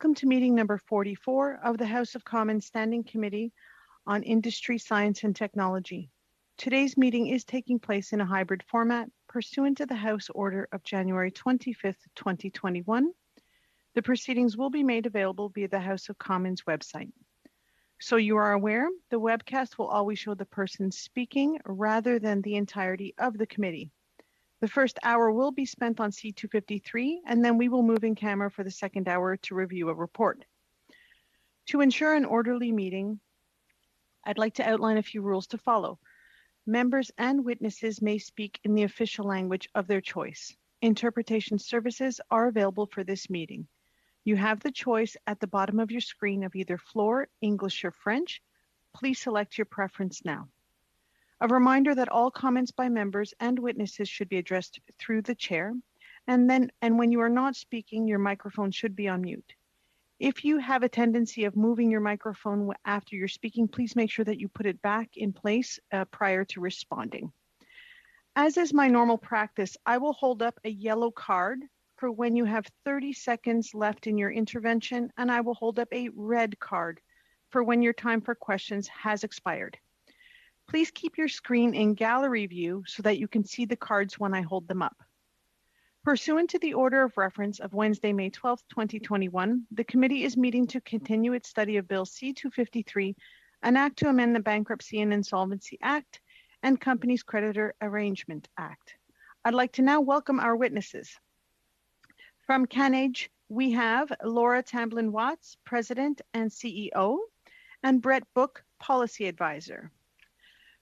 Welcome to meeting number 44 of the House of Commons Standing Committee on Industry, Science and Technology. Today's meeting is taking place in a hybrid format pursuant to the House Order of January 25th, 2021. The proceedings will be made available via the House of Commons website. So you are aware, the webcast will always show the person speaking rather than the entirety of the committee. The first hour will be spent on C253, and then we will move in camera for the second hour to review a report. To ensure an orderly meeting, I'd like to outline a few rules to follow. Members and witnesses may speak in the official language of their choice. Interpretation services are available for this meeting. You have the choice at the bottom of your screen of either floor, English, or French. Please select your preference now. A reminder that all comments by members and witnesses should be addressed through the chair, and when you are not speaking, your microphone should be on mute. If you have a tendency of moving your microphone after you're speaking, please make sure that you put it back in place prior to responding. As is my normal practice, I will hold up a yellow card for when you have 30 seconds left in your intervention, and I will hold up a red card for when your time for questions has expired. Please keep your screen in gallery view so that you can see the cards when I hold them up. Pursuant to the order of reference of Wednesday, May 12, 2021, the committee is meeting to continue its study of Bill C-253, an act to amend the Bankruptcy and Insolvency Act and Companies Creditor Arrangement Act. I'd like to now welcome our witnesses. From CanAge, we have Laura Tamblin-Watts, President and CEO, and Brett Book, Policy Advisor.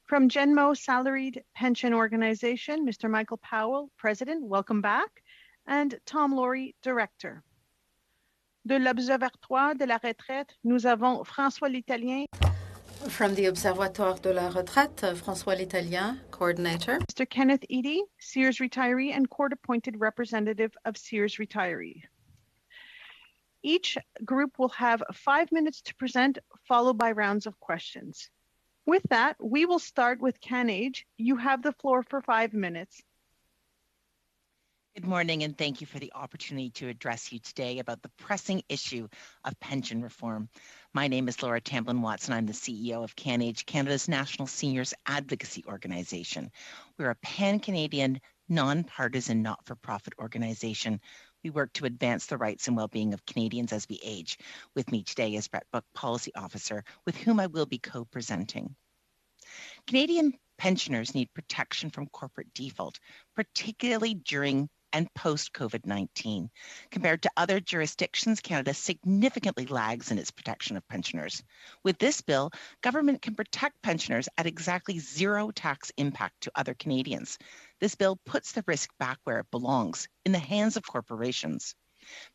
From Genmo Salaried Pension Organization, Mr. Michael Powell, President, welcome back, and Tom Laurie, Director. De l'Observatoire de la Retraite, nous avons François L'Italien. From the Observatoire de la Retraite, François L'Italien, Coordinator. Mr. Kenneth Eady, Sears Retiree and Court-Appointed Representative of Sears Retiree. Each group will have 5 minutes to present, followed by rounds of questions. With that, we will start with CanAge. You have the floor for 5 minutes. Good morning, and thank you for the opportunity to address you today about the pressing issue of pension reform. My name is Laura Tamblin-Watts, and I'm the CEO of CanAge, Canada's National Seniors Advocacy Organization. We're a pan-Canadian, non-partisan, not-for-profit organization. We work to advance the rights and well-being of Canadians as we age. With me today is Brett Book, Policy Officer, with whom I will be co-presenting. Canadian pensioners need protection from corporate default, particularly during and post-COVID-19. Compared to other jurisdictions, Canada significantly lags in its protection of pensioners. With this bill, government can protect pensioners at exactly zero tax impact to other Canadians. This bill puts the risk back where it belongs, in the hands of corporations.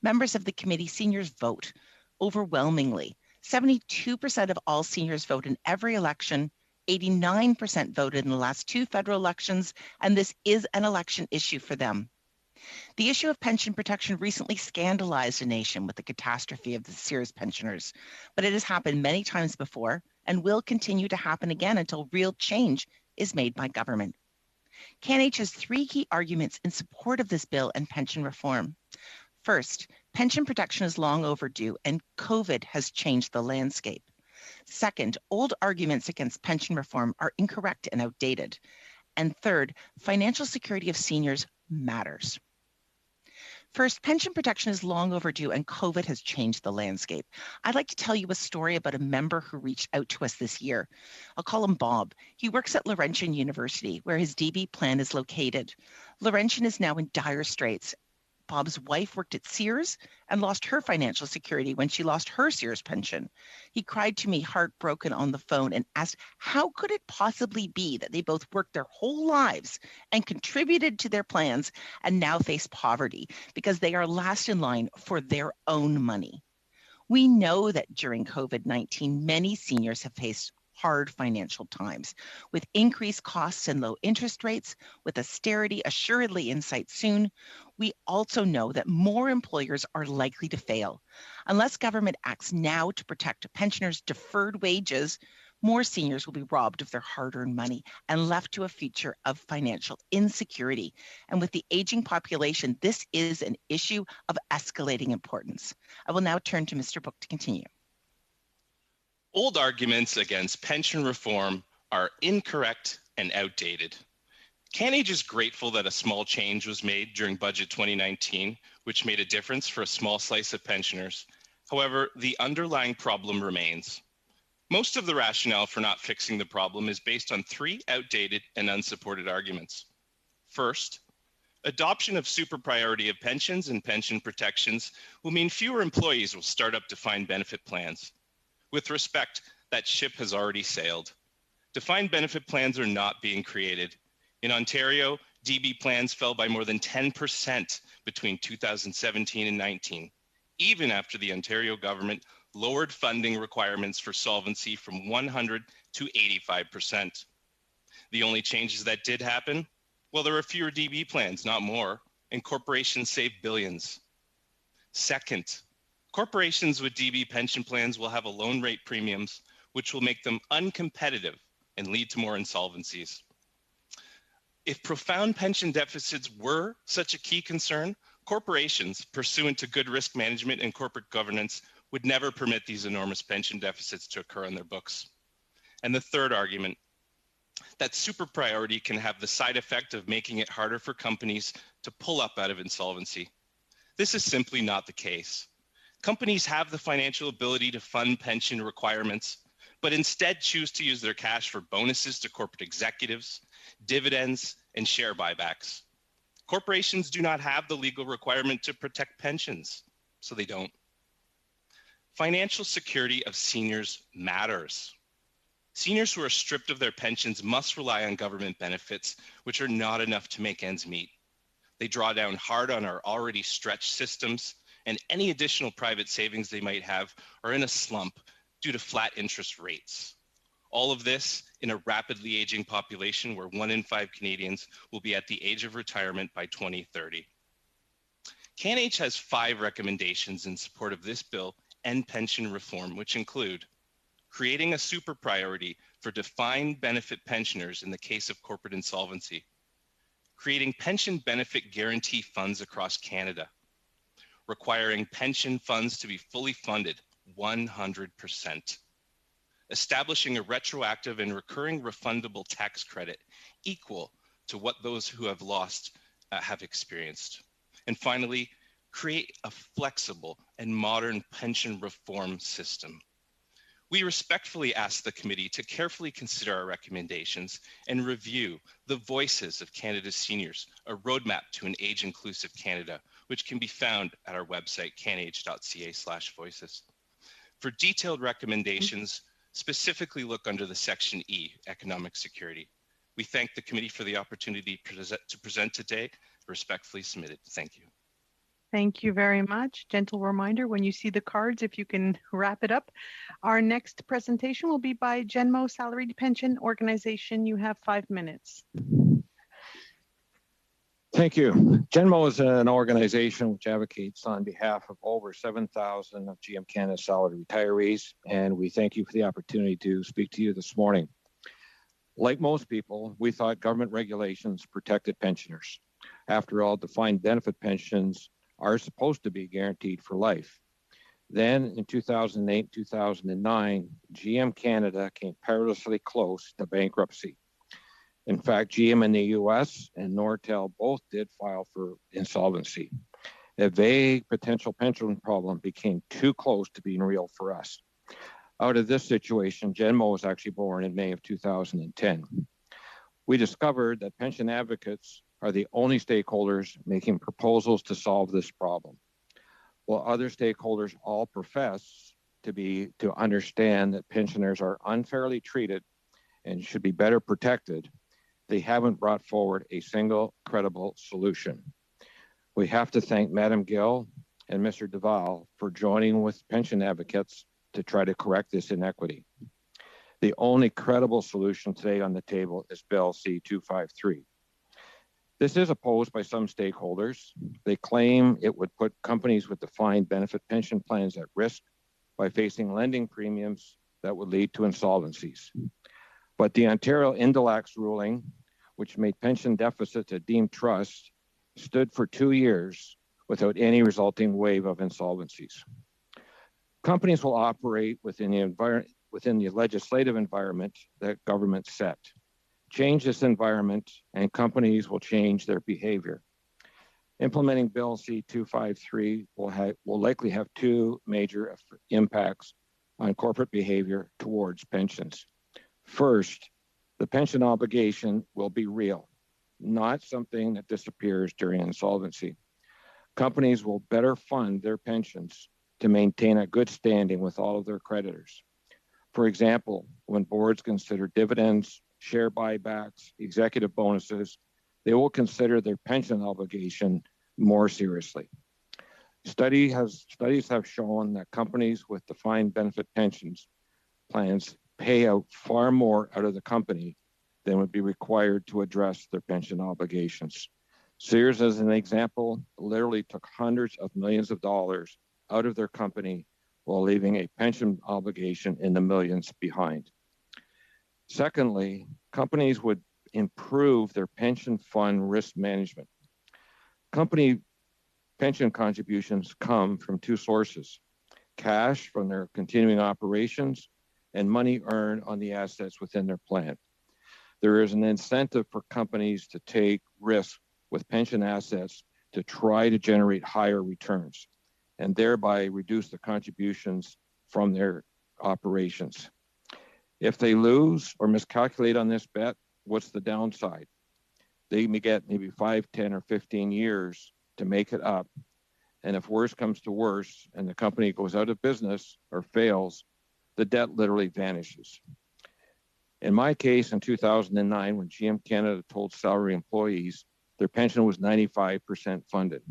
Members of the committee, seniors vote overwhelmingly. 72% of all seniors vote in every election. 89% voted in the last 2 federal elections, and this is an election issue for them. The issue of pension protection recently scandalized a nation with the catastrophe of the Sears pensioners, but it has happened many times before and will continue to happen again until real change is made by government. CanAge has 3 key arguments in support of this bill and pension reform. First, pension protection is long overdue, and COVID has changed the landscape. Second, old arguments against pension reform are incorrect and outdated. And third, financial security of seniors matters. First, pension protection is long overdue, and COVID has changed the landscape. I'd like to tell you a story about a member who reached out to us this year. I'll call him Bob. He works at Laurentian University, where his DB plan is located. Laurentian is now in dire straits. Bob's wife worked at Sears and lost her financial security when she lost her Sears pension. He cried to me heartbroken on the phone and asked, how could it possibly be that they both worked their whole lives and contributed to their plans and now face poverty because they are last in line for their own money? We know that during COVID-19, many seniors have faced hard financial times. With increased costs and low interest rates, with austerity assuredly in sight soon, we also know that more employers are likely to fail. Unless government acts now to protect pensioners' deferred wages, more seniors will be robbed of their hard-earned money and left to a future of financial insecurity. And with the aging population, this is an issue of escalating importance. I will now turn to Mr. Book to continue. Old arguments against pension reform are incorrect and outdated. CanAge is grateful that a small change was made during Budget 2019, which made a difference for a small slice of pensioners. However, the underlying problem remains. Most of the rationale for not fixing the problem is based on three outdated and unsupported arguments. First, adoption of super priority of pensions and pension protections will mean fewer employees will start up defined benefit plans. With respect, that ship has already sailed. Defined benefit plans are not being created. In Ontario, DB plans fell by more than 10% between 2017 and 19, even after the Ontario government lowered funding requirements for solvency from 100 to 85%. The only changes that did happen, well, there were fewer DB plans, not more, and corporations saved billions. Second, corporations with DB pension plans will have a loan rate premiums, which will make them uncompetitive and lead to more insolvencies. If profound pension deficits were such a key concern, corporations, pursuant to good risk management and corporate governance, would never permit these enormous pension deficits to occur on their books. And the third argument, that super priority can have the side effect of making it harder for companies to pull up out of insolvency. This is simply not the case. Companies have the financial ability to fund pension requirements, but instead choose to use their cash for bonuses to corporate executives, dividends, and share buybacks. Corporations do not have the legal requirement to protect pensions, so they don't. Financial security of seniors matters. Seniors who are stripped of their pensions must rely on government benefits, which are not enough to make ends meet. They draw down hard on our already stretched systems, and any additional private savings they might have are in a slump due to flat interest rates. All of this in a rapidly aging population where 1 in 5 Canadians will be at the age of retirement by 2030. CanAge has 5 recommendations in support of this bill and pension reform, which include creating a super priority for defined benefit pensioners in the case of corporate insolvency, creating pension benefit guarantee funds across Canada, requiring pension funds to be fully funded 100%, establishing a retroactive and recurring refundable tax credit equal to what those who have lost have experienced. And finally, create a flexible and modern pension reform system. We respectfully ask the committee to carefully consider our recommendations and review the voices of Canada's seniors, a roadmap to an age-inclusive Canada, which can be found at our website, canage.ca/voices. For detailed recommendations, specifically look under the Section E, Economic Security. We thank the committee for the opportunity to present today. Respectfully submitted. Thank you. Thank you very much. Gentle reminder, when you see the cards, if you can wrap it up. Our next presentation will be by Genmo Salaried Pension Organization. You have 5 minutes. Thank you. Genmo is an organization which advocates on behalf of over 7,000 of GM Canada's salaried retirees, and we thank you for the opportunity to speak to you this morning. Like most people, we thought government regulations protected pensioners. After all, defined benefit pensions are supposed to be guaranteed for life. Then in 2008, 2009, GM Canada came perilously close to bankruptcy. In fact, GM in the US and Nortel both did file for insolvency. A vague potential pension problem became too close to being real for us. Out of this situation, Genmo was actually born in May of 2010. We discovered that pension advocates are the only stakeholders making proposals to solve this problem. While other stakeholders all profess to understand that pensioners are unfairly treated and should be better protected, they haven't brought forward a single credible solution. We have to thank Madam Gill and Mr. Duval for joining with pension advocates to try to correct this inequity. The only credible solution today on the table is Bill C-253. This is opposed by some stakeholders. They claim it would put companies with defined benefit pension plans at risk by facing lending premiums that would lead to insolvencies. But the Ontario INDU ruling, which made pension deficits a deemed trust, stood for 2 years without any resulting wave of insolvencies. Companies will operate within the legislative environment that government set. Change this environment and companies will change their behavior. Implementing Bill C-253 will likely have two major impacts on corporate behavior towards pensions. First, the pension obligation will be real, not something that disappears during insolvency. Companies will better fund their pensions to maintain a good standing with all of their creditors. For example, when boards consider dividends, share buybacks, executive bonuses, they will consider their pension obligation more seriously. Studies have shown that companies with defined benefit pensions plans pay out far more out of the company than would be required to address their pension obligations. Sears, as an example, literally took hundreds of millions of dollars out of their company while leaving a pension obligation in the millions behind. Secondly, companies would improve their pension fund risk management. Company pension contributions come from two sources: cash from their continuing operations and money earned on the assets within their plan. There is an incentive for companies to take risk with pension assets to try to generate higher returns and thereby reduce the contributions from their operations. If they lose or miscalculate on this bet, what's the downside? They may get maybe 5, 10, or 15 years to make it up. And if worse comes to worse and the company goes out of business or fails, the debt literally vanishes. In my case, in 2009, when GM Canada told salary employees their pension was 95% funded,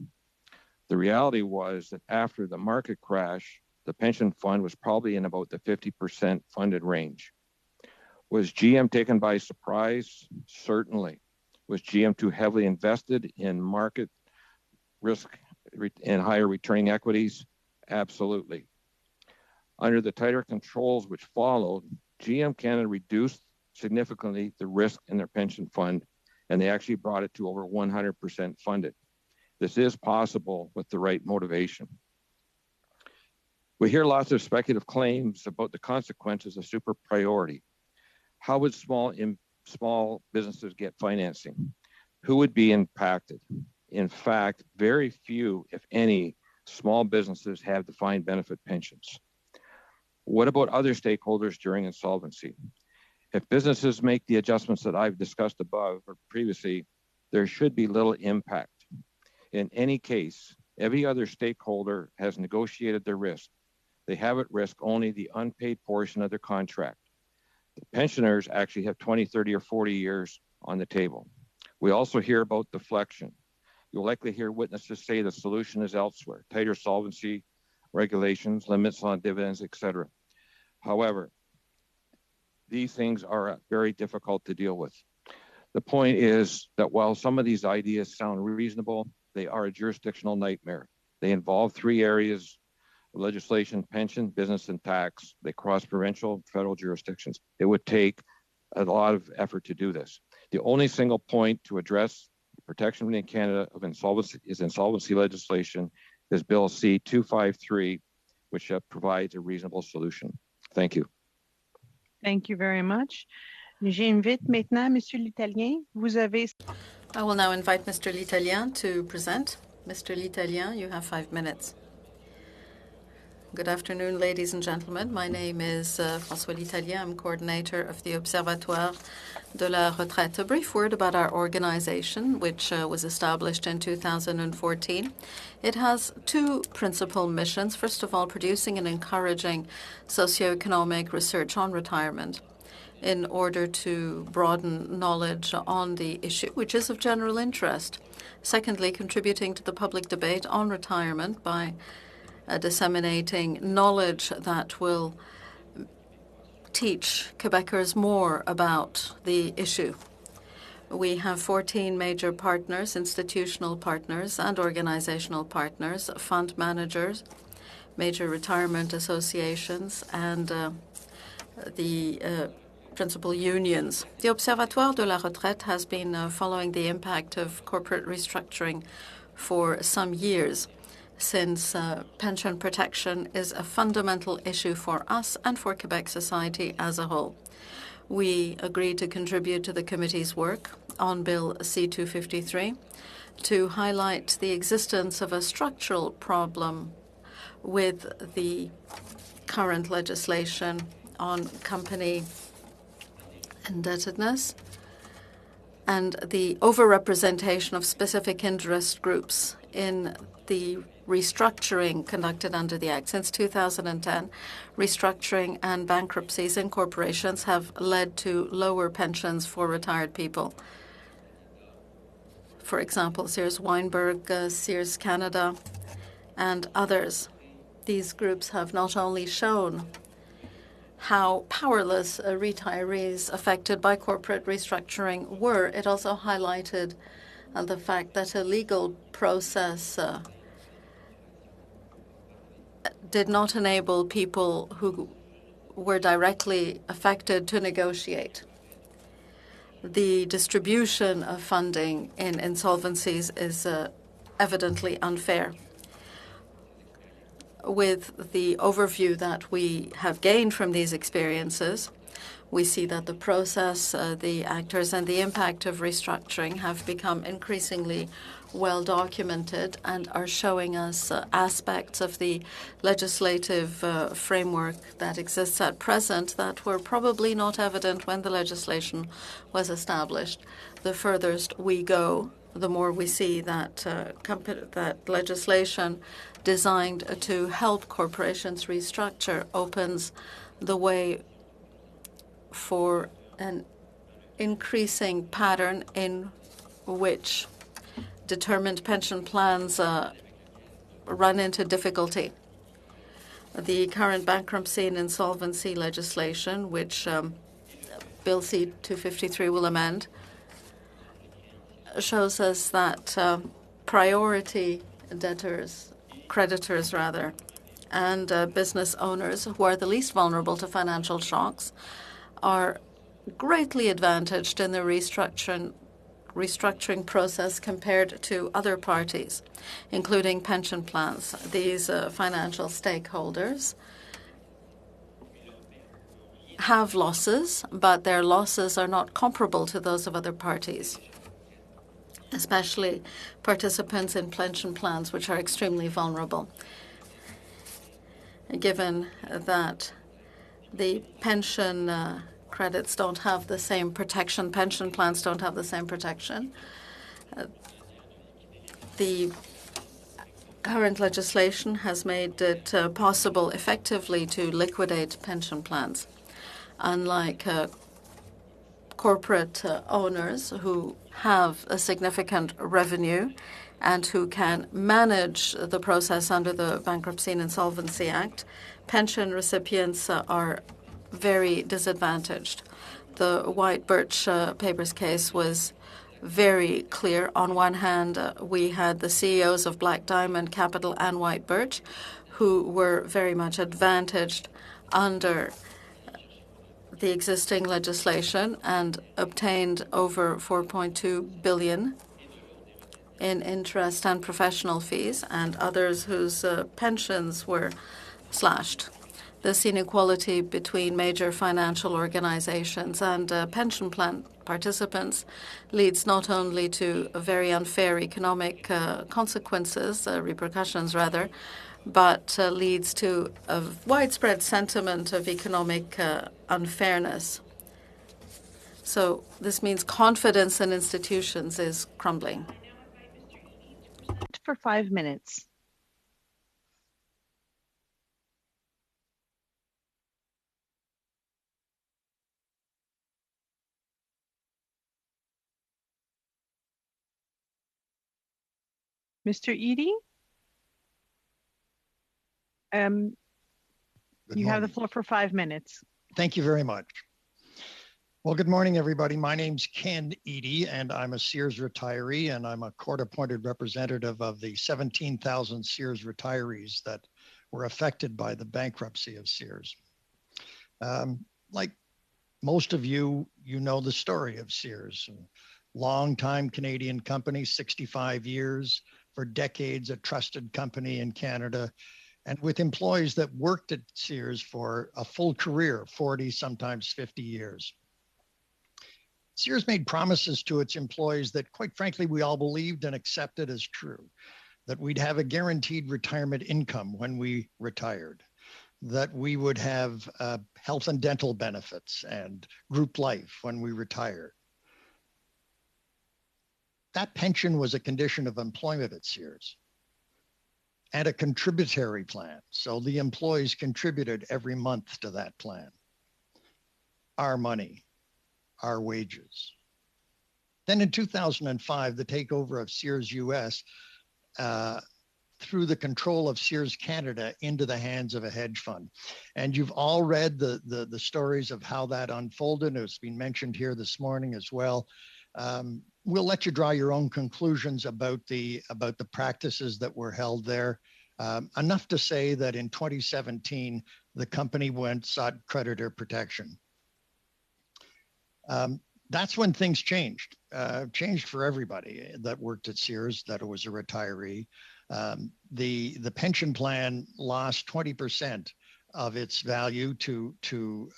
the reality was that after the market crash, the pension fund was probably in about the 50% funded range. Was GM taken by surprise? Certainly. Was GM too heavily invested in market risk and higher returning equities? Absolutely. Under the tighter controls which followed, GM Canada reduced significantly the risk in their pension fund, and they actually brought it to over 100% funded. This is possible with the right motivation. We hear lots of speculative claims about the consequences of super priority. How would small businesses get financing? Who would be impacted? In fact, very few, if any, small businesses have defined benefit pensions. What about other stakeholders during insolvency? If businesses make the adjustments that I've discussed above or previously, there should be little impact. In any case, every other stakeholder has negotiated their risk. They have at risk only the unpaid portion of their contract. The pensioners actually have 20, 30, or 40 years on the table. We also hear about deflection. You'll likely hear witnesses say the solution is elsewhere: tighter solvency regulations, limits on dividends, etc. However, these things are very difficult to deal with. The point is that while some of these ideas sound reasonable, they are a jurisdictional nightmare. They involve three areas: legislation, pension, business, and tax. They cross provincial, federal jurisdictions. It would take a lot of effort to do this. The only single point to address protection in Canada of insolvency legislation is Bill C-253, which provides a reasonable solution. Thank you. Thank you very much. J'invite maintenant Monsieur l'Italien. Vous avez... I will now invite Mr. l'Italien to present. Mr. l'Italien, you have 5 minutes. Good afternoon, ladies and gentlemen. My name is François l'Italien. I'm coordinator of the Observatoire de la Retraite. A brief word about our organization, which was established in 2014. It has two principal missions. First of all, producing and encouraging socioeconomic research on retirement in order to broaden knowledge on the issue, which is of general interest. Secondly, contributing to the public debate on retirement by disseminating knowledge that will teach Quebecers more about the issue. We have 14 major partners, institutional partners and organizational partners, fund managers, major retirement associations, and the principal unions. The Observatoire de la Retraite has been following the impact of corporate restructuring for some years, since pension protection is a fundamental issue for us and for Quebec society as a whole. We agreed to contribute to the committee's work on Bill C-253 to highlight the existence of a structural problem with the current legislation on company indebtedness and the overrepresentation of specific interest groups in the restructuring conducted under the Act. Since 2010, restructuring and bankruptcies in corporations have led to lower pensions for retired people. For example, Sears Weinberg, Sears Canada, and others. These groups have not only shown how powerless retirees affected by corporate restructuring were, it also highlighted the fact that a legal process did not enable people who were directly affected to negotiate. The distribution of funding in insolvencies is evidently unfair. With the overview that we have gained from these experiences, we see that the process, the actors, and the impact of restructuring have become increasingly well documented and are showing us aspects of the legislative framework that exists at present that were probably not evident when the legislation was established. The furthest we go, the more we see that that legislation designed to help corporations restructure opens the way for an increasing pattern in which determined pension plans run into difficulty. The current bankruptcy and insolvency legislation, which Bill C-253 will amend, shows us that priority creditors rather, and business owners who are the least vulnerable to financial shocks are greatly advantaged in the restructuring process compared to other parties, including pension plans. These financial stakeholders have losses, but their losses are not comparable to those of other parties, especially participants in pension plans, which are extremely vulnerable, given that the pension credits don't have the same protection, pension plans don't have the same protection. The current legislation has made it possible effectively to liquidate pension plans, unlike corporate owners who have a significant revenue and who can manage the process under the Bankruptcy and Insolvency Act. Pension recipients are very disadvantaged. The White Birch Papers case was very clear. On one hand, we had the CEOs of Black Diamond Capital and White Birch who were very much advantaged under the existing legislation and obtained over $4.2 billion in interest and professional fees, and others whose pensions were slashed. This inequality between major financial organizations and pension plan participants leads not only to very unfair economic consequences, repercussions rather, but leads to a widespread sentiment of economic unfairness. So this means confidence in institutions is crumbling. For 5 minutes. Mr. Eady? You have the floor for 5 minutes. Thank you very much. Well, good morning, everybody. My name's Ken Eady, and I'm a Sears retiree, and I'm a court-appointed representative of the 17,000 Sears retirees that were affected by the bankruptcy of Sears. Like most of you, you know the story of Sears. Long-time Canadian company, 65 years, for decades, a trusted company in Canada, and with employees that worked at Sears for a full career, 40, sometimes 50 years. Sears made promises to its employees that, quite frankly, we all believed and accepted as true, that we'd have a guaranteed retirement income when we retired, that we would have health and dental benefits and group life when we retired. That pension was a condition of employment at Sears and a contributory plan. So the employees contributed every month to that plan. Our money, our wages. Then in 2005, the takeover of Sears US threw the control of Sears Canada into the hands of a hedge fund. And you've all read the stories of how that unfolded. It's been mentioned here this morning as well. We'll let you draw your own conclusions about the practices that were held there. Enough to say that in 2017, the company sought creditor protection. That's when things changed for everybody that worked at Sears, that was a retiree. The pension plan lost 20% of its value to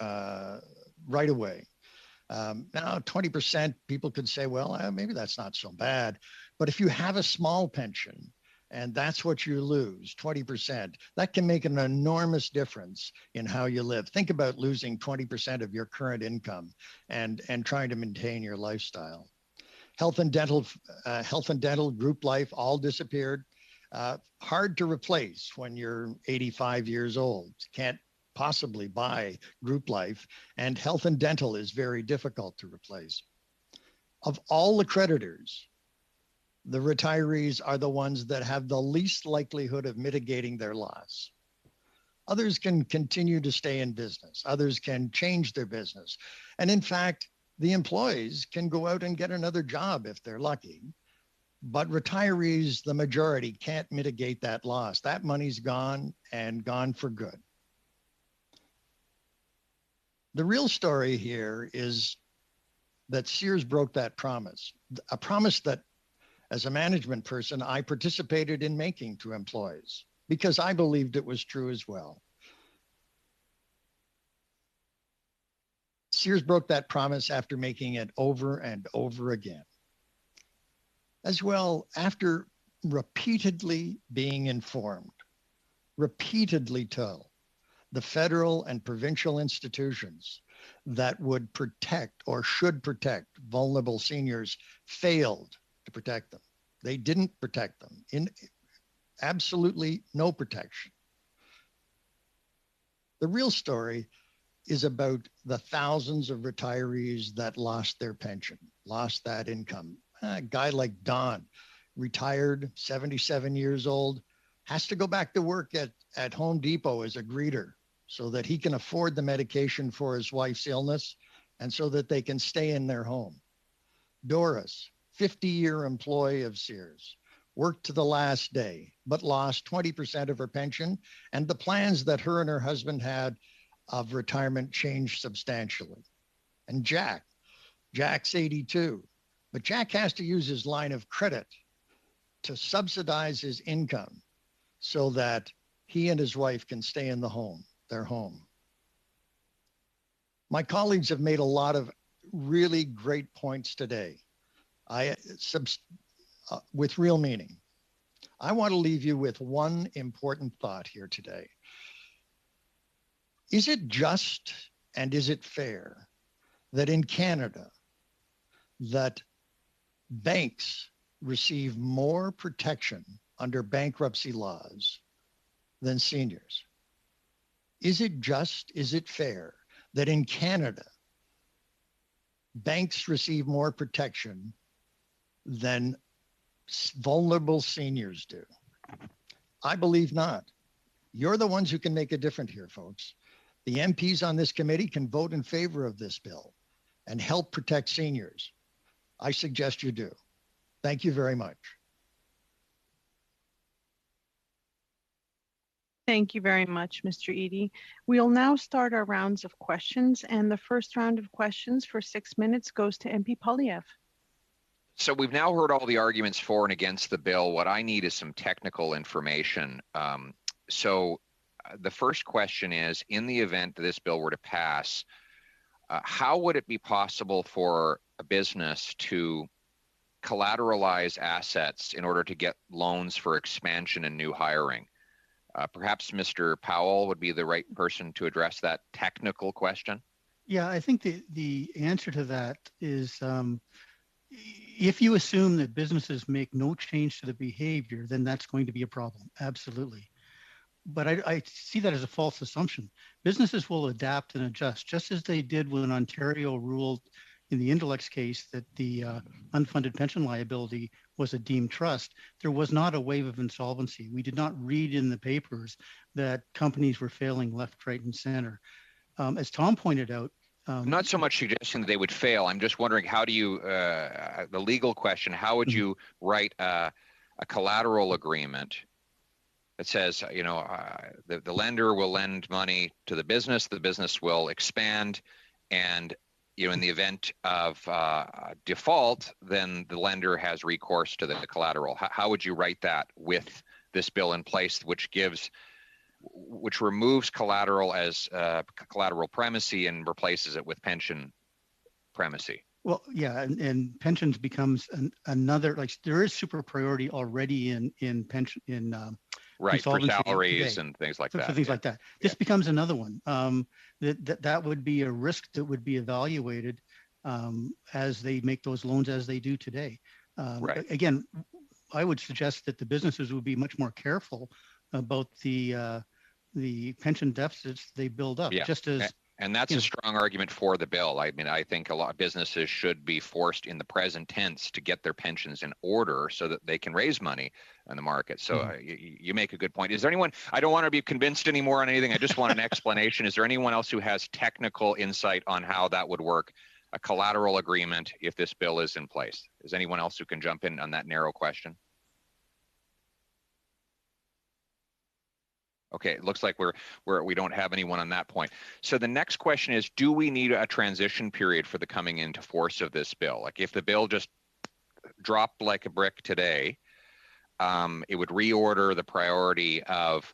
right away. Now, 20%, people could say, well, maybe that's not so bad. But if you have a small pension and that's what you lose, 20%, that can make an enormous difference in how you live. Think about losing 20% of your current income and trying to maintain your lifestyle. Health and dental, group life, all disappeared. Hard to replace when you're 85 years old. Can't possibly buy group life, and health and dental is very difficult to replace. Of all the creditors, the retirees are the ones that have the least likelihood of mitigating their loss. Others can continue to stay in business. Others can change their business. And in fact, the employees can go out and get another job if they're lucky. But retirees, the majority, can't mitigate that loss. That money's gone, and gone for good. The real story here is that Sears broke that promise, a promise that, as a management person, I participated in making to employees because I believed it was true as well. Sears broke that promise after making it over and over again. As well, after repeatedly being informed, repeatedly told, the federal and provincial institutions that would protect or should protect vulnerable seniors failed to protect them. They didn't protect them. In absolutely no protection. The real story is about the thousands of retirees that lost their pension, lost that income. A guy like Don, retired, 77 years old, has to go back to work at Home Depot as a greeter so that he can afford the medication for his wife's illness and so that they can stay in their home. Doris, 50-year employee of Sears, worked to the last day, but lost 20% of her pension, and the plans that her and her husband had of retirement changed substantially. And Jack's 82, but Jack has to use his line of credit to subsidize his income so that he and his wife can stay in their home. My colleagues have made a lot of really great points today, with real meaning. I want to leave you with one important thought here today. Is it just and is it fair that in Canada that banks receive more protection under bankruptcy laws than seniors? Is it just, is it fair that in Canada, banks receive more protection than vulnerable seniors do? I believe not. You're the ones who can make a difference here, folks. The MPs on this committee can vote in favor of this bill and help protect seniors. I suggest you do. Thank you very much. Thank you very much, Mr. Eady. We'll now start our rounds of questions, and the first round of questions for 6 minutes goes to MP Polyev. So we've now heard all the arguments for and against the bill. What I need is some technical information. The first question is, in the event that this bill were to pass, how would it be possible for a business to collateralize assets in order to get loans for expansion and new hiring? Perhaps Mr. Powell would be the right person to address that technical question. Yeah, I think the answer to that is if you assume that businesses make no change to the behavior, then that's going to be a problem. Absolutely. But I see that as a false assumption. Businesses will adapt and adjust, just as they did when Ontario ruled in the Indelex case that the unfunded pension liability was a deemed trust. There was not a wave of insolvency. We did not read in the papers that companies were failing left, right, and center. As Tom pointed out, not so much suggesting that they would fail. I'm just wondering, how do you, the legal question, how would you write a collateral agreement that says, the lender will lend money to the business will expand, and in the event of default, then the lender has recourse to the collateral. How would you write that with this bill in place, which removes collateral as collateral primacy and replaces it with pension primacy? Well, yeah, and pensions becomes another, like, there is super priority already in pension right, for salaries and things like that. For things like that. This becomes another one. That would be a risk that would be evaluated as they make those loans as they do today. Right. Again, I would suggest that the businesses would be much more careful about the pension deficits they build up. Yeah. Just as and that's a strong argument for the bill. I mean, I think a lot of businesses should be forced in the present tense to get their pensions in order so that they can raise money in the market. So you make a good point. Is there anyone, I don't want to be convinced anymore on anything. I just want an explanation. Is there anyone else who has technical insight on how that would work, a collateral agreement, if this bill is in place? Is anyone else who can jump in on that narrow question? Okay, it looks like we don't have anyone on that point. So the next question is, do we need a transition period for the coming into force of this bill? Like, if the bill just dropped like a brick today, it would reorder the priority of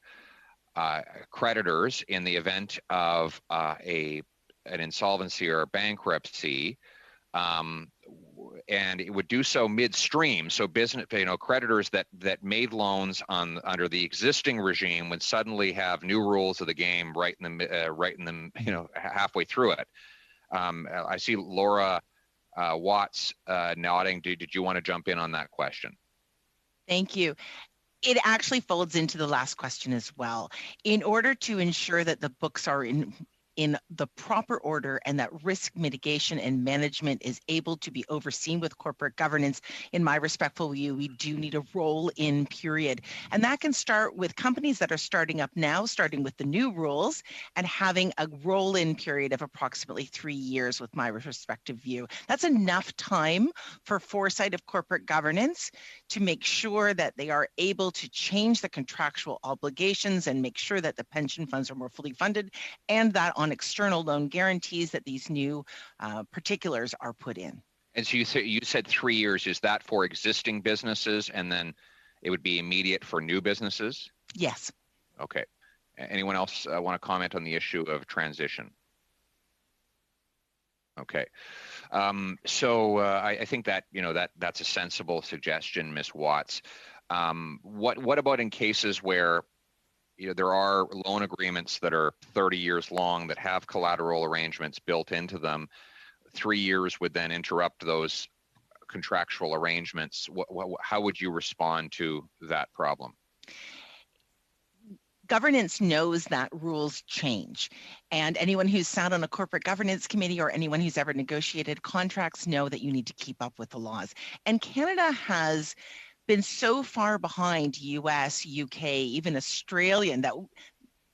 creditors in the event of an insolvency or a bankruptcy, and it would do so midstream. So business, creditors that made loans under the existing regime would suddenly have new rules of the game right in the halfway through it. I see Laura Watts nodding. Did you want to jump in on that question? Thank you. It actually folds into the last question as well. In order to ensure that the books are in the proper order and that risk mitigation and management is able to be overseen with corporate governance, in my respectful view, we do need a roll-in period. And that can start with companies that are starting up now, starting with the new rules, and having a roll-in period of approximately 3 years with my respective view. That's enough time for foresight of corporate governance to make sure that they are able to change the contractual obligations and make sure that the pension funds are more fully funded, and that on external loan guarantees that these new particulars are put in. And so you said 3 years. Is that for existing businesses, and then it would be immediate for new businesses? Yes. Okay. Anyone else want to comment on the issue of transition? Okay. I think that that's a sensible suggestion, Ms. Watts. What about in cases where there are loan agreements that are 30 years long that have collateral arrangements built into them? 3 years would then interrupt those contractual arrangements. How would you respond to that problem? Governance knows that rules change, and anyone who's sat on a corporate governance committee or anyone who's ever negotiated contracts know that you need to keep up with the laws. And Canada has been so far behind US, UK, even Australian, that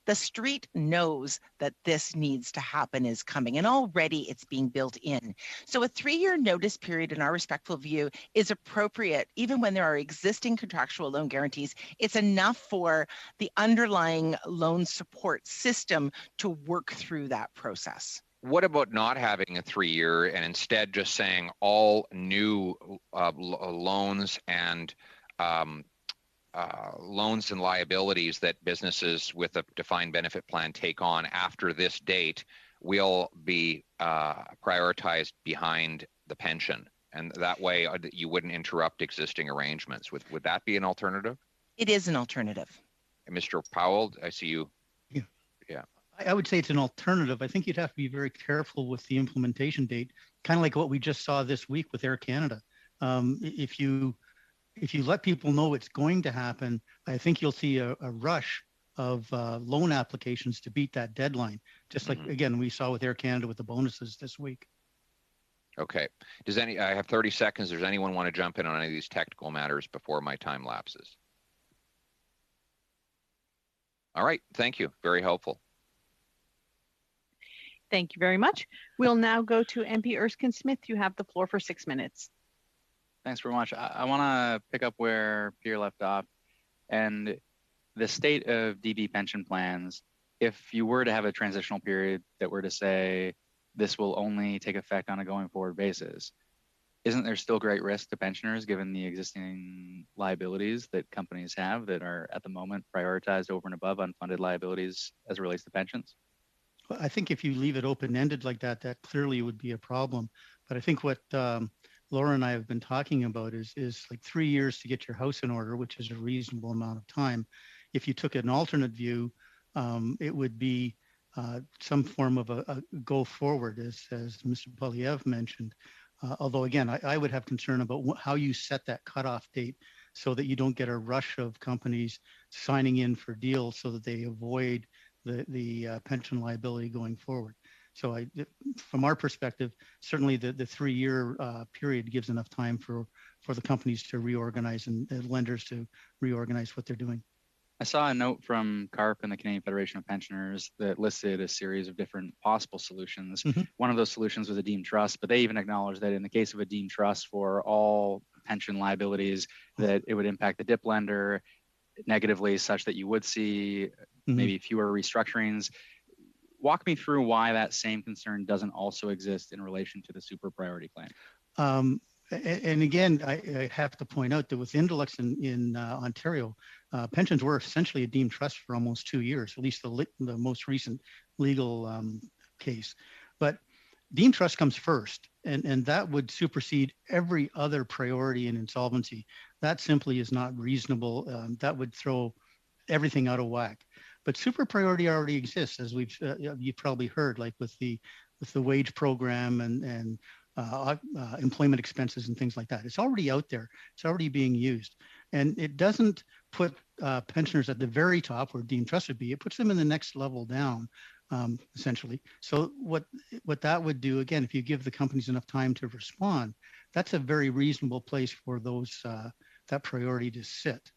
The street knows that this needs to happen is coming, and already it's being built in. So a 3-year notice period, in our respectful view, is appropriate even when there are existing contractual loan guarantees. It's enough for the underlying loan support system to work through that process. What about not having a 3-year and instead just saying all new loans and loans and liabilities that businesses with a defined benefit plan take on after this date will be prioritized behind the pension? And that way you wouldn't interrupt existing arrangements. Would that be an alternative? It is an alternative. And Mr. Powell, I see you. Yeah. I would say it's an alternative. I think you'd have to be very careful with the implementation date, kind of like what we just saw this week with Air Canada. If you let people know it's going to happen, I think you'll see a rush of loan applications to beat that deadline, just like, again, we saw with Air Canada with the bonuses this week. Okay. I have 30 seconds. Does anyone want to jump in on any of these technical matters before my time lapses? All right. Thank you. Very helpful. Thank you very much. We'll now go to MP Erskine Smith. You have the floor for 6 minutes. Thanks very much. I want to pick up where Pierre left off, and the state of DB pension plans. If you were to have a transitional period that were to say this will only take effect on a going forward basis, isn't there still great risk to pensioners given the existing liabilities that companies have that are at the moment prioritized over and above unfunded liabilities as it relates to pensions? Well, I think if you leave it open-ended like that, that clearly would be a problem. But I think what Laura and I have been talking about is like 3 years to get your house in order, which is a reasonable amount of time. If you took an alternate view, it would be some form of a go forward, as Mr. Polyev mentioned. Although, again, I would have concern about how you set that cutoff date so that you don't get a rush of companies signing in for deals so that they avoid the pension liability going forward. So from our perspective, certainly the 3-year period gives enough time for the companies to reorganize and lenders to reorganize what they're doing. I saw a note from CARP and the Canadian Federation of Pensioners that listed a series of different possible solutions. Mm-hmm. One of those solutions was a deemed trust, but they even acknowledged that in the case of a deemed trust for all pension liabilities, that it would impact the DIP lender negatively such that you would see maybe fewer restructurings. Walk me through why that same concern doesn't also exist in relation to the super priority claim. And again, I have to point out that with Indulux in Ontario, pensions were essentially a deemed trust for almost 2 years, at least the most recent legal case. But deemed trust comes first, and that would supersede every other priority in insolvency. That simply is not reasonable. That would throw everything out of whack. But super priority already exists, as you've probably heard, like with the wage program and employment expenses and things like that. It's already out there. It's already being used. And it doesn't put pensioners at the very top where deemed trust would be. It puts them in the next level down, essentially. So what that would do, again, if you give the companies enough time to respond, that's a very reasonable place for those that priority to sit.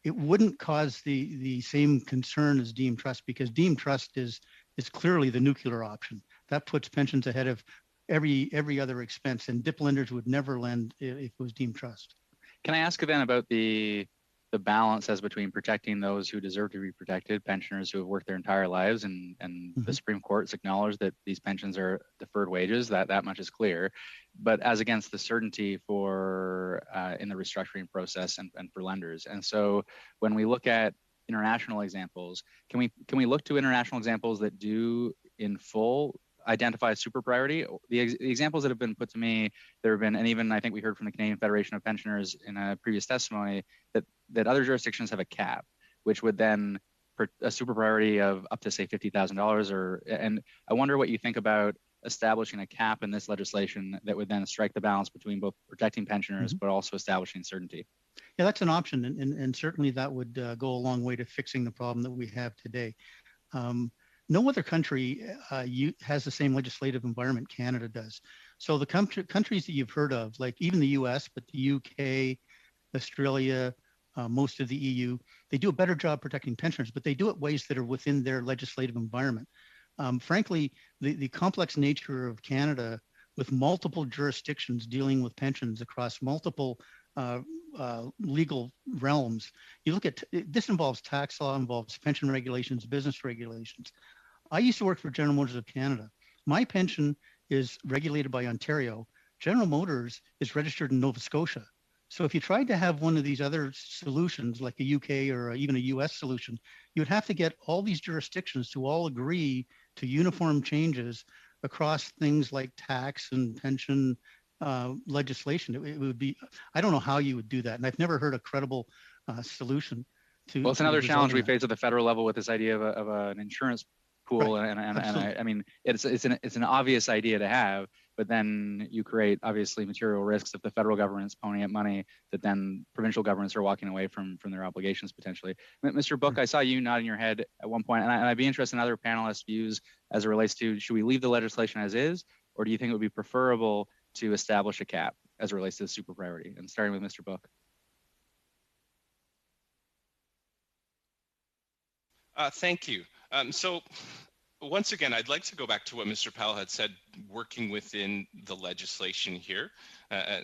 It wouldn't cause the same concern as deemed trust, because deemed trust is clearly the nuclear option. That puts pensions ahead of every other expense, and DIP lenders would never lend if it was deemed trust. Can I ask then about the balance as between protecting those who deserve to be protected, pensioners who have worked their entire lives, and the Supreme Court has acknowledged that these pensions are deferred wages, that much is clear, but as against the certainty for in the restructuring process and for lenders. And so when we look at international examples, can we look to international examples that do in full identify super priority? The examples that have been put to me, there have been, and even I think we heard from the Canadian Federation of Pensioners in a previous testimony, that other jurisdictions have a cap, which would then a super priority of up to say $50,000. And I wonder what you think about establishing a cap in this legislation that would then strike the balance between both protecting pensioners but also establishing certainty. Yeah, that's an option, and certainly that would go a long way to fixing the problem that we have today. No other country has the same legislative environment Canada does. So the countries that you've heard of, like even the US, but the UK, Australia, most of the EU. They do a better job protecting pensioners, but they do it ways that are within their legislative environment. Frankly, the complex nature of Canada with multiple jurisdictions dealing with pensions across multiple legal realms. You look at, this involves tax law, involves pension regulations, business regulations. I used to work for General Motors of Canada. My pension is regulated by Ontario. General Motors is registered in Nova Scotia. So if you tried to have one of these other solutions, like a UK or even a US solution, you would have to get all these jurisdictions to all agree to uniform changes across things like tax and pension legislation. It would be, I don't know how you would do that. And I've never heard a credible solution to. Well, it's another challenge we face at the federal level with this idea of an insurance pool. Right. And I mean, it's an obvious idea to have, but then you create obviously material risks if the federal government's ponying up money that then provincial governments are walking away from their obligations potentially. Mr. Book, I saw you nodding your head at one point, and I'd be interested in other panelists' views as it relates to, should we leave the legislation as is, or do you think it would be preferable to establish a cap as it relates to the super priority? And starting with Mr. Book. Thank you. So once again, I'd like to go back to what Mr. Powell had said, working within the legislation here.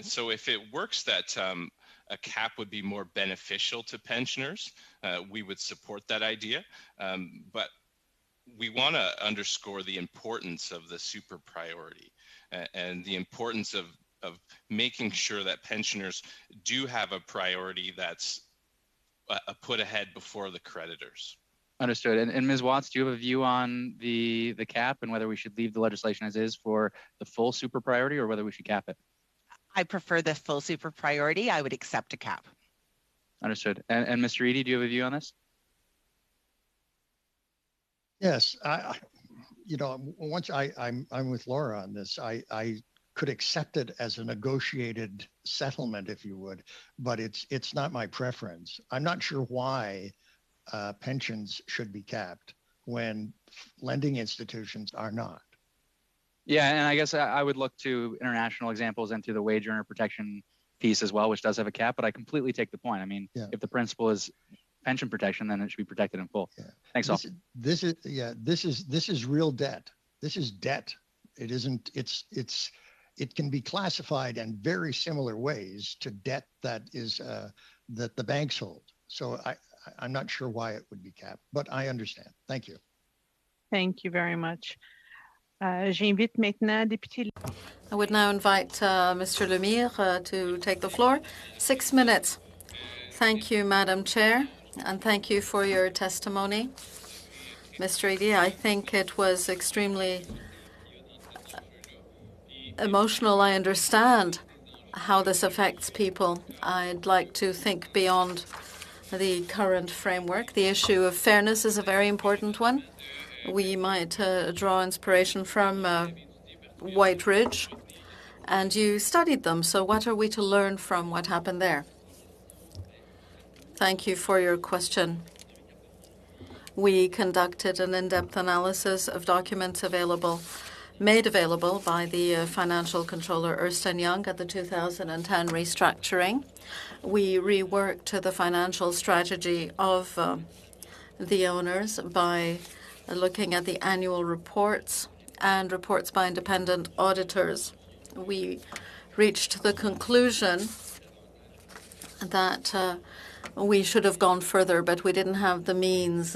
So if it works that a cap would be more beneficial to pensioners, we would support that idea. But we want to underscore the importance of the super priority and the importance of making sure that pensioners do have a priority that's put ahead before the creditors. Understood. And Ms. Watts, do you have a view on the cap and whether we should leave the legislation as is for the full super priority or whether we should cap it? I prefer the full super priority. I would accept a cap. Understood. And Mr. Eady, do you have a view on this? Yes, once I'm with Laura on this, I could accept it as a negotiated settlement, if you would, but it's not my preference. I'm not sure why pensions should be capped when lending institutions are not. Yeah, and I guess I would look to international examples and to the wage earner protection piece as well, which does have a cap, but I completely take the point. I mean, if the principle is pension protection, then it should be protected in full. Yeah. Thanks all. This is real debt. This is debt. It isn't, it can be classified in very similar ways to debt that is that the banks hold. So I'm not sure why it would be capped, but I understand. Thank you. Thank you very much. J'invite maintenant député. I would now invite Mr. Lemire to take the floor. 6 minutes. Thank you, Madam Chair, and thank you for your testimony. Mr. Eady, I think it was extremely emotional. I understand how this affects people. I'd like to think beyond the current framework. The issue of fairness is a very important one. We might draw inspiration from White Ridge, and you studied them. So what are we to learn from what happened there? Thank you for your question. We conducted an in-depth analysis of documents made available by the financial controller Ernst & Young at the 2010 restructuring. We reworked the financial strategy of the owners by looking at the annual reports and reports by independent auditors. We reached the conclusion that we should have gone further, but we didn't have the means.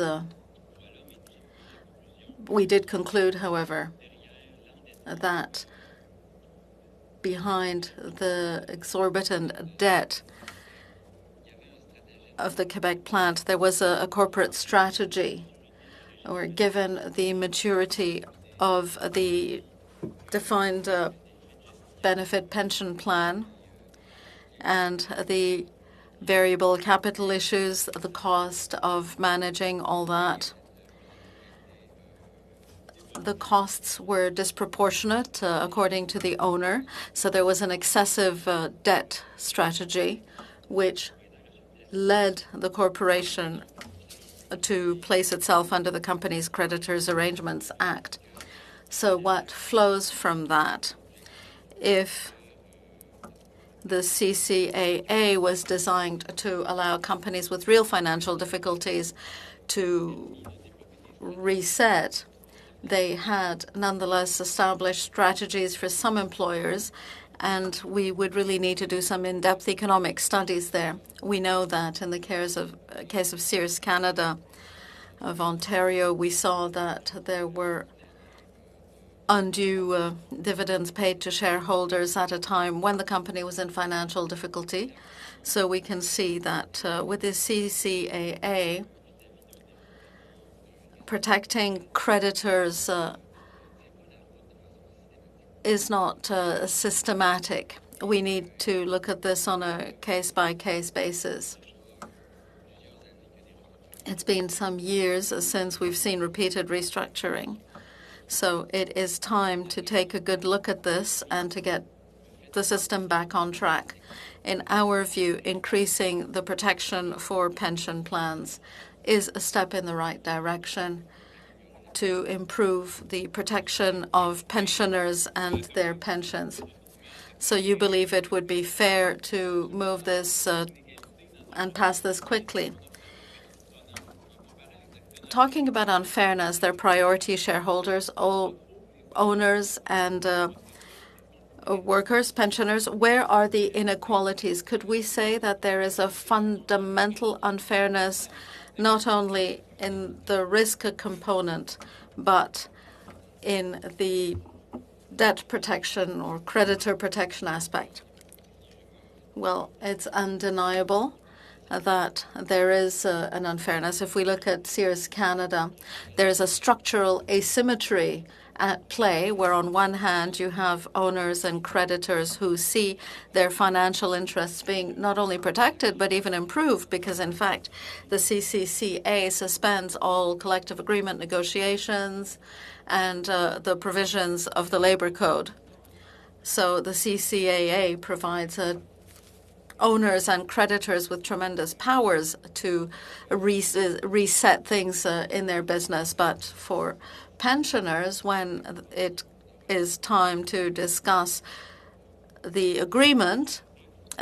We did conclude, however, that behind the exorbitant debt of the Quebec plant, there was a corporate strategy, or given the maturity of the defined benefit pension plan and the variable capital issues, the cost of managing all that. The costs were disproportionate according to the owner, so there was an excessive debt strategy which led the corporation to place itself under the Companies Creditors Arrangements Act. So what flows from that? If The CCAA was designed to allow companies with real financial difficulties to reset. They had nonetheless established strategies for some employers, and we would really need to do some in-depth economic studies there. We know that in the case of Sears Canada of Ontario, we saw that there were undue dividends paid to shareholders at a time when the company was in financial difficulty. So we can see that with the CCAA, protecting creditors is not systematic. We need to look at this on a case-by-case basis. It's been some years since we've seen repeated restructuring. So it is time to take a good look at this and to get the system back on track. In our view, increasing the protection for pension plans is a step in the right direction to improve the protection of pensioners and their pensions. So you believe it would be fair to move this and pass this quickly. Talking about unfairness, their priority shareholders, owners, and workers, pensioners, where are the inequalities? Could we say that there is a fundamental unfairness not only in the risk component, but in the debt protection or creditor protection aspect? Well, it's undeniable that there is an unfairness. If we look at Sears Canada, there is a structural asymmetry at play, where on one hand you have owners and creditors who see their financial interests being not only protected but even improved, because in fact the CCCA suspends all collective agreement negotiations and the provisions of the Labour Code. So the CCAA provides owners and creditors with tremendous powers to reset things in their business. But for pensioners, when it is time to discuss the agreement,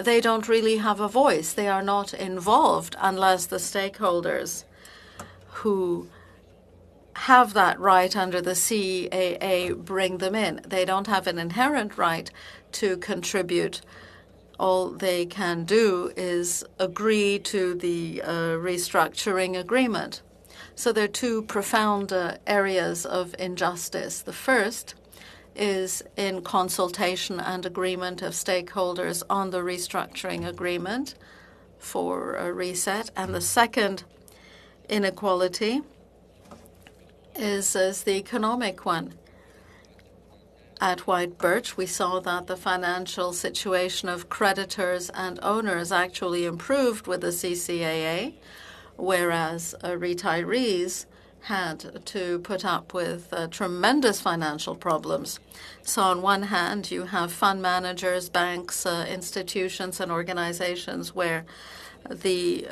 they don't really have a voice. They are not involved unless the stakeholders who have that right under the CAA bring them in. They don't have an inherent right to contribute. All they can do is agree to the restructuring agreement. So there are two profound areas of injustice. The first is in consultation and agreement of stakeholders on the restructuring agreement for a reset. And the second inequality is the economic one. At White Birch, we saw that the financial situation of creditors and owners actually improved with the CCAA, whereas retirees had to put up with tremendous financial problems. So on one hand, you have fund managers, banks, institutions, and organizations where the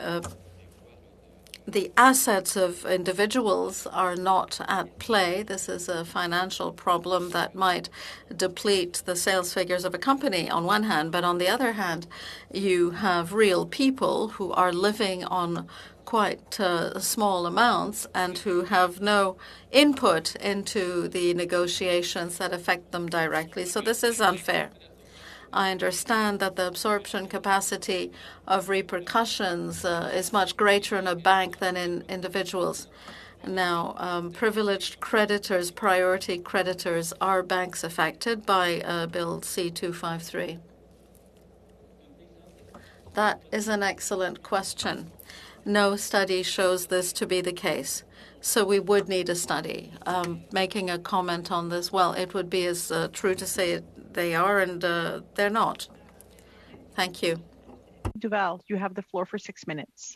assets of individuals are not at play. This is a financial problem that might deplete the sales figures of a company on one hand, but on the other hand, you have real people who are living on quite small amounts and who have no input into the negotiations that affect them directly. So this is unfair. I understand that the absorption capacity of repercussions is much greater in a bank than in individuals. Now, privileged creditors, priority creditors, are banks affected by Bill C-253? That is an excellent question. No study shows this to be the case. So we would need a study. Making a comment on this, well, it would be as true to say they are and they're not. Thank you. Duval, you have the floor for 6 minutes.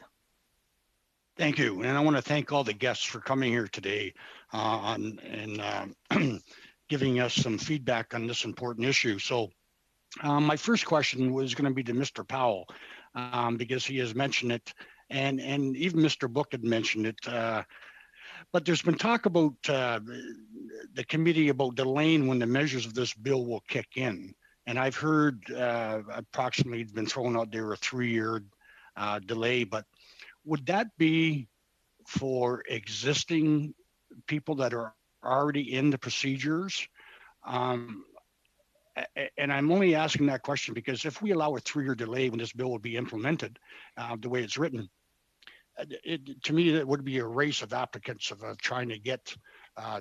Thank you. And I want to thank all the guests for coming here today and giving us some feedback on this important issue. So my first question was going to be to Mr. Powell, because he has mentioned it, and even Mr. Book had mentioned it. But there's been talk about the committee about delaying when the measures of this bill will kick in. And I've heard approximately been thrown out there a 3-year delay, but would that be for existing people that are already in the procedures? Um, and I'm only asking that question because if we allow a 3-year delay when this bill will be implemented the way it's written, to me, that would be a race of applicants of trying to get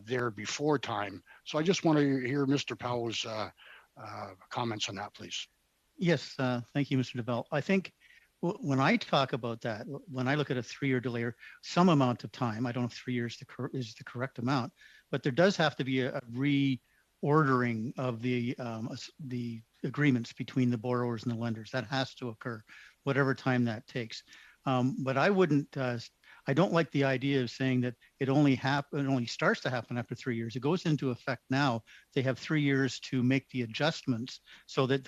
there before time. So I just want to hear Mr. Powell's comments on that, please. Yes, thank you, Mr. DeBell. I think when I talk about that, when I look at a 3-year delay or some amount of time, I don't know if 3 years is the correct amount, but there does have to be a reordering of the agreements between the borrowers and the lenders. That has to occur, whatever time that takes. But I wouldn't. I don't like the idea of saying that it only starts to happen after 3 years. It goes into effect now. They have 3 years to make the adjustments so that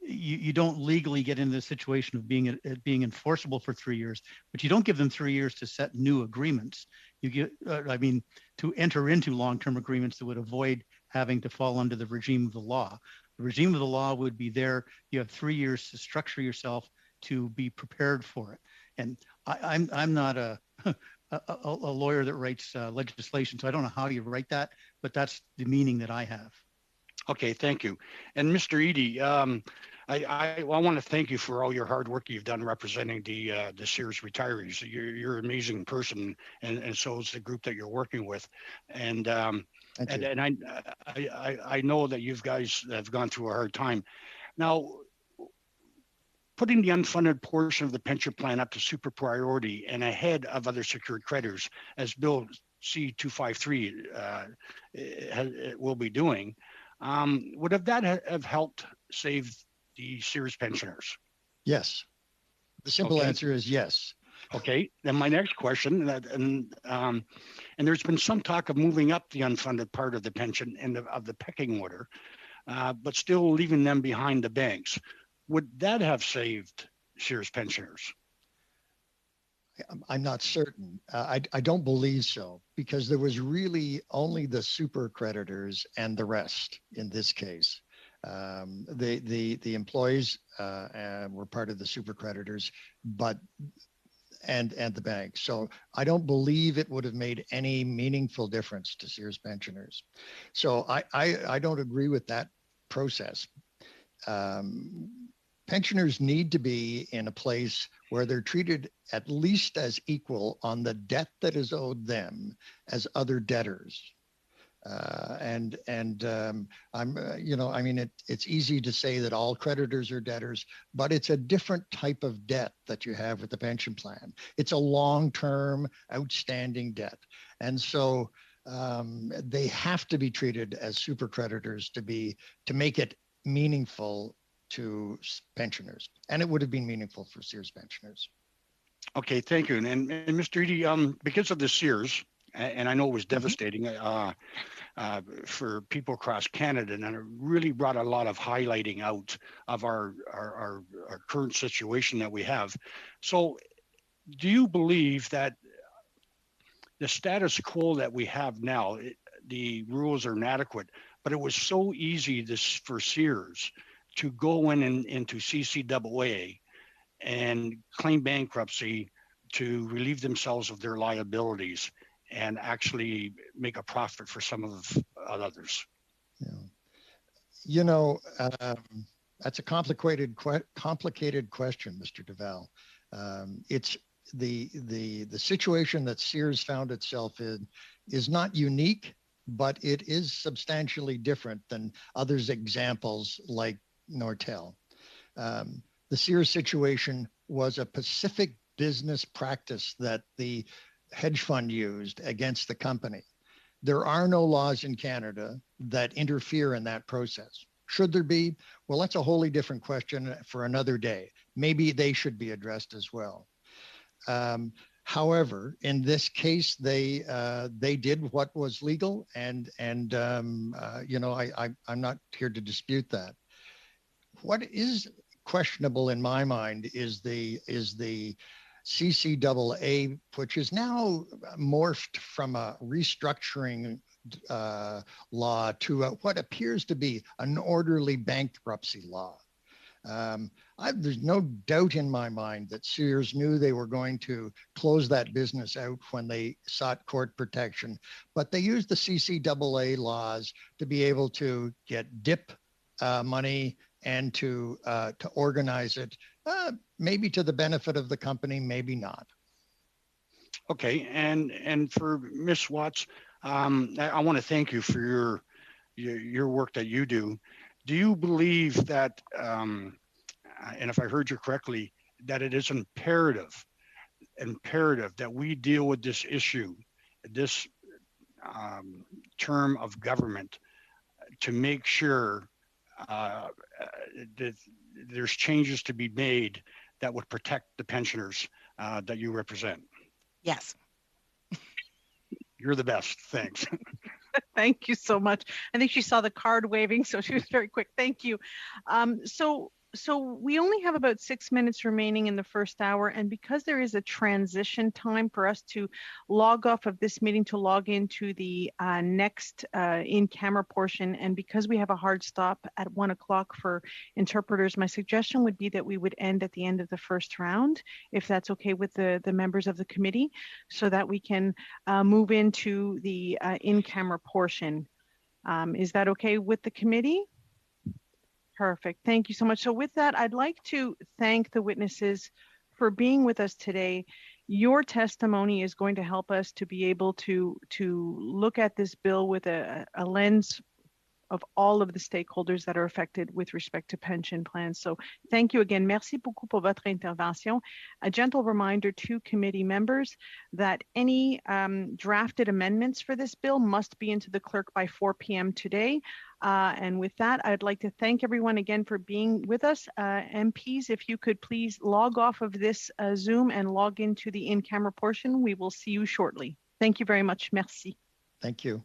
you don't legally get into the situation of being enforceable for 3 years, but you don't give them 3 years to set new agreements. You get, to enter into long-term agreements that would avoid having to fall under the regime of the law. The regime of the law would be there. You have 3 years to structure yourself to be prepared for it. And I'm not a lawyer that writes legislation, so I don't know how you write that, but that's the meaning that I have. Okay, thank you. And Mr. Eady, I want to thank you for all your hard work you've done representing the Sears retirees. You're an amazing person, and so is the group that you're working with. And I know that you guys have gone through a hard time. Now, putting the unfunded portion of the pension plan up to super priority and ahead of other secured creditors, as Bill C-253 will be doing, would that have helped save the Sears pensioners? Yes. The simple answer is yes. Okay. Then my next question, and there's been some talk of moving up the unfunded part of the pension and of the pecking order, but still leaving them behind the banks. Would that have saved Sears pensioners? I'm not certain. I don't believe so, because there was really only the super creditors and the rest in this case. The employees were part of the super creditors, and the bank. So I don't believe it would have made any meaningful difference to Sears pensioners. So I don't agree with that process. Pensioners need to be in a place where they're treated at least as equal on the debt that is owed them as other debtors. It's easy to say that all creditors are debtors, but it's a different type of debt that you have with the pension plan. It's a long-term outstanding debt. And so they have to be treated as super creditors to make it meaningful to pensioners. And it would have been meaningful for Sears pensioners. Okay, thank you. And Mr. Eady, because of the Sears, and I know it was devastating for people across Canada, and it really brought a lot of highlighting out of our current situation that we have. So do you believe that the status quo that we have now, the rules are inadequate, but it was so easy for Sears to go into CCAA and claim bankruptcy to relieve themselves of their liabilities and actually make a profit for some of others? Yeah. That's a complicated question, Mr. Duval. It's the situation that Sears found itself in is not unique, but it is substantially different than others' examples like Nortel. The Sears situation was a Pacific business practice that the hedge fund used against the company. There are no laws in Canada that interfere in that process. Should there be? Well, that's a wholly different question for another day. Maybe they should be addressed as well. However, in this case, they did what was legal, and I'm not here to dispute that. What is questionable in my mind is the CCAA, which is now morphed from a restructuring law to what appears to be an orderly bankruptcy law. There's no doubt in my mind that Sears knew they were going to close that business out when they sought court protection, but they used the CCAA laws to be able to get DIP money and to organize it, maybe to the benefit of the company, maybe not. Okay, and for Ms. Watts, I want to thank you for your work that you do. Do you believe that, and if I heard you correctly, that it is imperative that we deal with this issue, this term of government, to make sure that there's changes to be made that would protect the pensioners that you represent? Yes. You're the best. Thanks. Thank you so much. I think she saw the card waving, so she was very quick. Thank you. So we only have about 6 minutes remaining in the first hour, and because there is a transition time for us to log off of this meeting to log into the next in-camera portion, and because we have a hard stop at 1 o'clock for interpreters, my suggestion would be that we would end at the end of the first round, if that's okay with the members of the committee, so that we can move into the in-camera portion. Is that okay with the committee? Perfect. Thank you so much. So with that, I'd like to thank the witnesses for being with us today. Your testimony is going to help us to be able to look at this bill with a lens of all of the stakeholders that are affected with respect to pension plans. So thank you again. Merci beaucoup pour votre intervention. A gentle reminder to committee members that any drafted amendments for this bill must be into the clerk by 4 p.m. today. And with that, I'd like to thank everyone again for being with us. MPs, if you could please log off of this Zoom and log into the in-camera portion. We will see you shortly. Thank you very much. Merci. Thank you.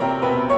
you.